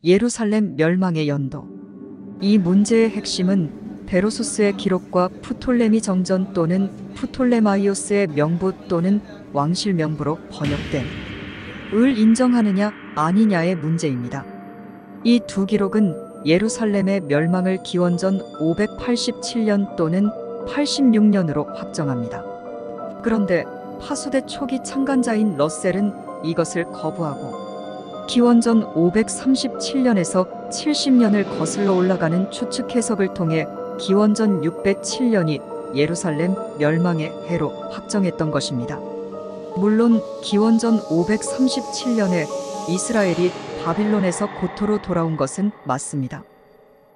예루살렘 멸망의 연도. 이 문제의 핵심은 베로수스의 기록과 프톨레미 정전 또는 프톨레마이오스의 명부 또는 왕실 명부로 번역된 을 인정하느냐 아니냐의 문제입니다. 이 두 기록은 예루살렘의 멸망을 기원전 587년 또는 86년으로 확정합니다. 그런데 파수대 초기 창간자인 러셀은 이것을 거부하고 기원전 537년에서 70년을 거슬러 올라가는 추측 해석을 통해 기원전 607년이 예루살렘 멸망의 해로 확정했던 것입니다. 물론 기원전 537년에 이스라엘이 바빌론에서 고토로 돌아온 것은 맞습니다.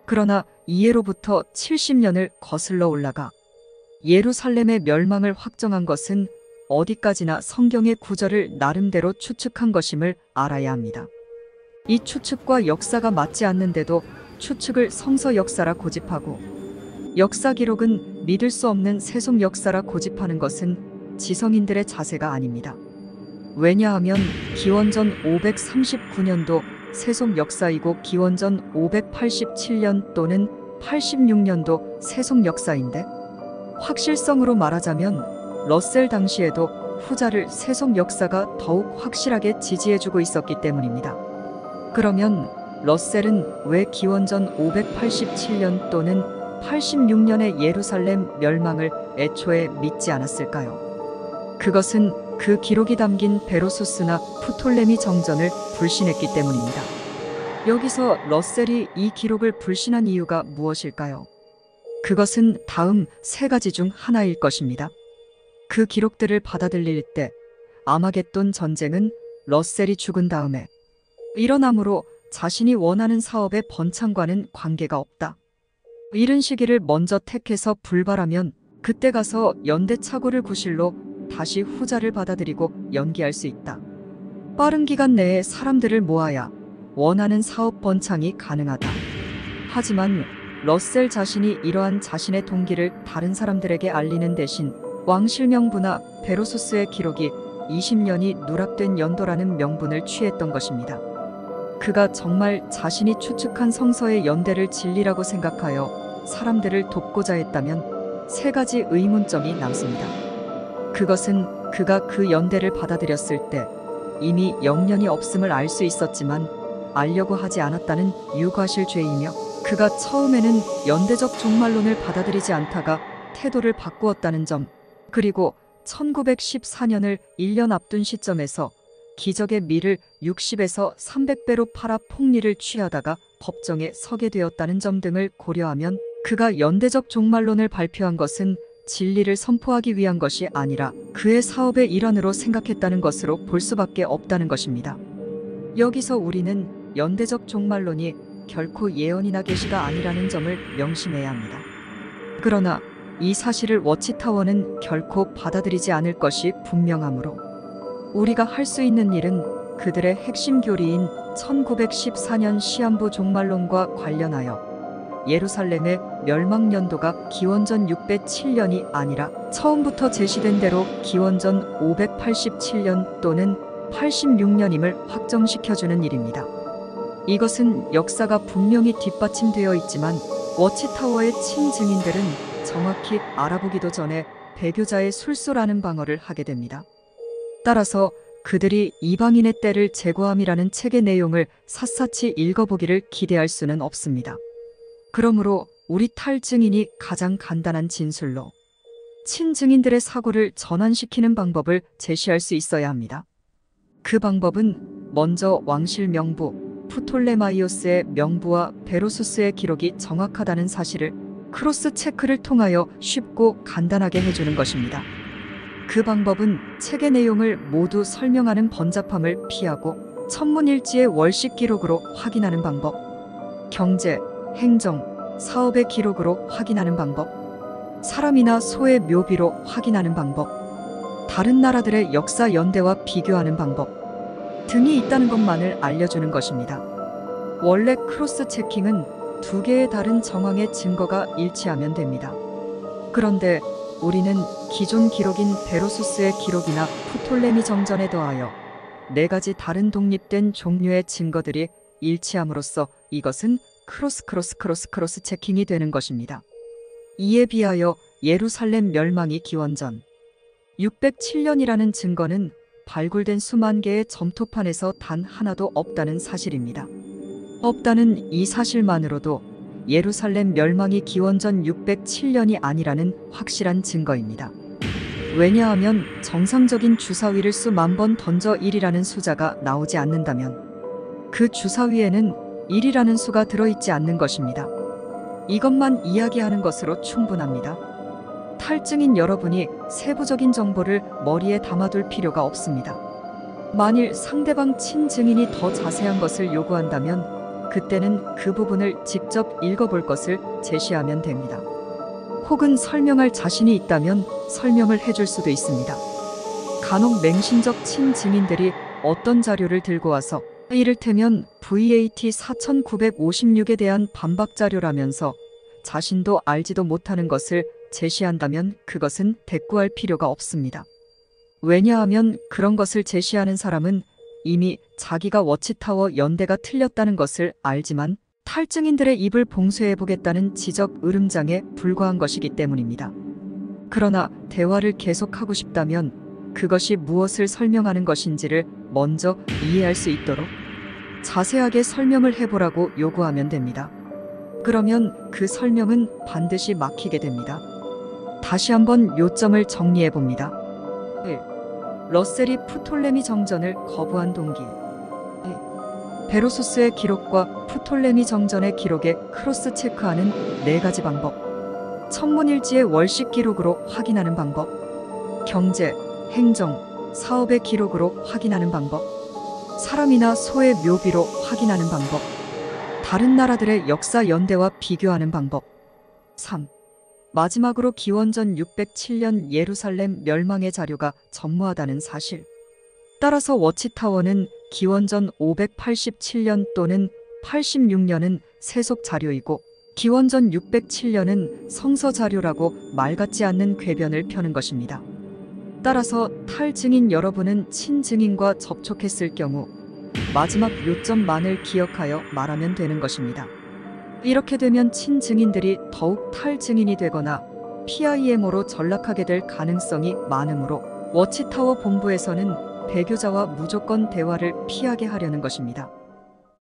그러나 이해로부터 70년을 거슬러 올라가 예루살렘의 멸망을 확정한 것은 어디까지나 성경의 구절을 나름대로 추측한 것임을 알아야 합니다. 이 추측과 역사가 맞지 않는데도 추측을 성서 역사라 고집하고 역사 기록은 믿을 수 없는 세속 역사라 고집하는 것은 지성인들의 자세가 아닙니다. 왜냐하면 기원전 539년도 세속 역사이고 기원전 587년 또는 86년도 세속 역사인데 확실성으로 말하자면 러셀 당시에도 후자를 세속 역사가 더욱 확실하게 지지해주고 있었기 때문입니다. 그러면 러셀은 왜 기원전 587년 또는 86년의 예루살렘 멸망을 애초에 믿지 않았을까요? 그것은 그 기록이 담긴 베로수스나 프톨레미 정전을 불신했기 때문입니다. 여기서 러셀이 이 기록을 불신한 이유가 무엇일까요? 그것은 다음 세 가지 중 하나일 것입니다. 그 기록들을 받아들일 때 아마겟돈 전쟁은 러셀이 죽은 다음에 일어나므로 자신이 원하는 사업의 번창과는 관계가 없다. 이른 시기를 먼저 택해서 불발하면 그때 가서 연대착오를 구실로 다시 후자를 받아들이고 연기할 수 있다. 빠른 기간 내에 사람들을 모아야 원하는 사업 번창이 가능하다. 하지만 러셀 자신이 이러한 자신의 동기를 다른 사람들에게 알리는 대신 왕실 명부나 베로수스의 기록이 20년이 누락된 연도라는 명분을 취했던 것입니다. 그가 정말 자신이 추측한 성서의 연대를 진리라고 생각하여 사람들을 돕고자 했다면 세 가지 의문점이 남습니다. 그것은 그가 그 연대를 받아들였을 때 이미 영년이 없음을 알 수 있었지만 알려고 하지 않았다는 유과실죄이며 그가 처음에는 연대적 종말론을 받아들이지 않다가 태도를 바꾸었다는 점, 그리고 1914년을 1년 앞둔 시점에서 기적의 밀을 60에서 300배로 팔아 폭리를 취하다가 법정에 서게 되었다는 점 등을 고려하면 그가 연대적 종말론을 발표한 것은 진리를 선포하기 위한 것이 아니라 그의 사업의 일환으로 생각했다는 것으로 볼 수밖에 없다는 것입니다. 여기서 우리는 연대적 종말론이 결코 예언이나 계시가 아니라는 점을 명심해야 합니다. 그러나 이 사실을 워치타워는 결코 받아들이지 않을 것이 분명하므로 우리가 할 수 있는 일은 그들의 핵심 교리인 1914년 시한부 종말론과 관련하여 예루살렘의 멸망연도가 기원전 607년이 아니라 처음부터 제시된 대로 기원전 587년 또는 86년임을 확정시켜주는 일입니다. 이것은 역사가 분명히 뒷받침되어 있지만 워치타워의 친증인들은 정확히 알아보기도 전에 배교자의 술수라는 방어를 하게 됩니다. 따라서 그들이 이방인의 때를 제거함이라는 책의 내용을 샅샅이 읽어보기를 기대할 수는 없습니다. 그러므로 우리 탈증인이 가장 간단한 진술로 친증인들의 사고를 전환시키는 방법을 제시할 수 있어야 합니다. 그 방법은 먼저 왕실 명부, 프톨레마이오스의 명부와 베로수스의 기록이 정확하다는 사실을 크로스 체크를 통하여 쉽고 간단하게 해주는 것입니다. 그 방법은 책의 내용을 모두 설명하는 번잡함을 피하고 천문일지의 월식 기록으로 확인하는 방법, 경제, 행정, 사업의 기록으로 확인하는 방법, 사람이나 소의 묘비로 확인하는 방법, 다른 나라들의 역사 연대와 비교하는 방법 등이 있다는 것만을 알려주는 것입니다. 원래 크로스 체킹은 두 개의 다른 정황의 증거가 일치하면 됩니다. 그런데 우리는 기존 기록인 베로수스의 기록이나 프톨레미 정전에 더하여 네 가지 다른 독립된 종류의 증거들이 일치함으로써 이것은 크로스 체킹이 되는 것입니다. 이에 비하여 예루살렘 멸망이 기원전 607년이라는 증거는 발굴된 수만 개의 점토판에서 단 하나도 없다는 사실입니다. 없다는 이 사실만으로도 예루살렘 멸망이 기원전 607년이 아니라는 확실한 증거입니다. 왜냐하면 정상적인 주사위를 수만 번 던져 1이라는 숫자가 나오지 않는다면 그 주사위에는 1이라는 수가 들어있지 않는 것입니다. 이것만 이야기하는 것으로 충분합니다. 탈증인 여러분이 세부적인 정보를 머리에 담아둘 필요가 없습니다. 만일 상대방 친증인이 더 자세한 것을 요구한다면 그때는 그 부분을 직접 읽어볼 것을 제시하면 됩니다. 혹은 설명할 자신이 있다면 설명을 해줄 수도 있습니다. 간혹 맹신적 친증인들이 어떤 자료를 들고 와서 이를테면 VAT 4956에 대한 반박 자료라면서 자신도 알지도 못하는 것을 제시한다면 그것은 대꾸할 필요가 없습니다. 왜냐하면 그런 것을 제시하는 사람은 이미 자기가 워치타워 연대가 틀렸다는 것을 알지만 탈증인들의 입을 봉쇄해보겠다는 지적 으름장에 불과한 것이기 때문입니다. 그러나 대화를 계속하고 싶다면 그것이 무엇을 설명하는 것인지를 먼저 이해할 수 있도록 자세하게 설명을 해보라고 요구하면 됩니다. 그러면 그 설명은 반드시 막히게 됩니다. 다시 한번 요점을 정리해 봅니다. 1. 러셀이 프톨레미 정전을 거부한 동기. 2. 베로소스의 기록과 프톨레미 정전의 기록에 크로스 체크하는 4가지 방법. 천문일지의 월식 기록으로 확인하는 방법. 경제, 행정, 사업의 기록으로 확인하는 방법. 사람이나 소의 묘비로 확인하는 방법. 다른 나라들의 역사 연대와 비교하는 방법. 3. 마지막으로 기원전 607년 예루살렘 멸망의 자료가 전무하다는 사실. 따라서 워치타워는 기원전 587년 또는 86년은 세속 자료이고 기원전 607년은 성서 자료라고 말 같지 않는 궤변을 펴는 것입니다. 따라서 탈증인 여러분은 친증인과 접촉했을 경우 마지막 요점만을 기억하여 말하면 되는 것입니다. 이렇게 되면 친증인들이 더욱 탈증인이 되거나 PIMO로 전락하게 될 가능성이 많으므로 워치타워 본부에서는 배교자와 무조건 대화를 피하게 하려는 것입니다.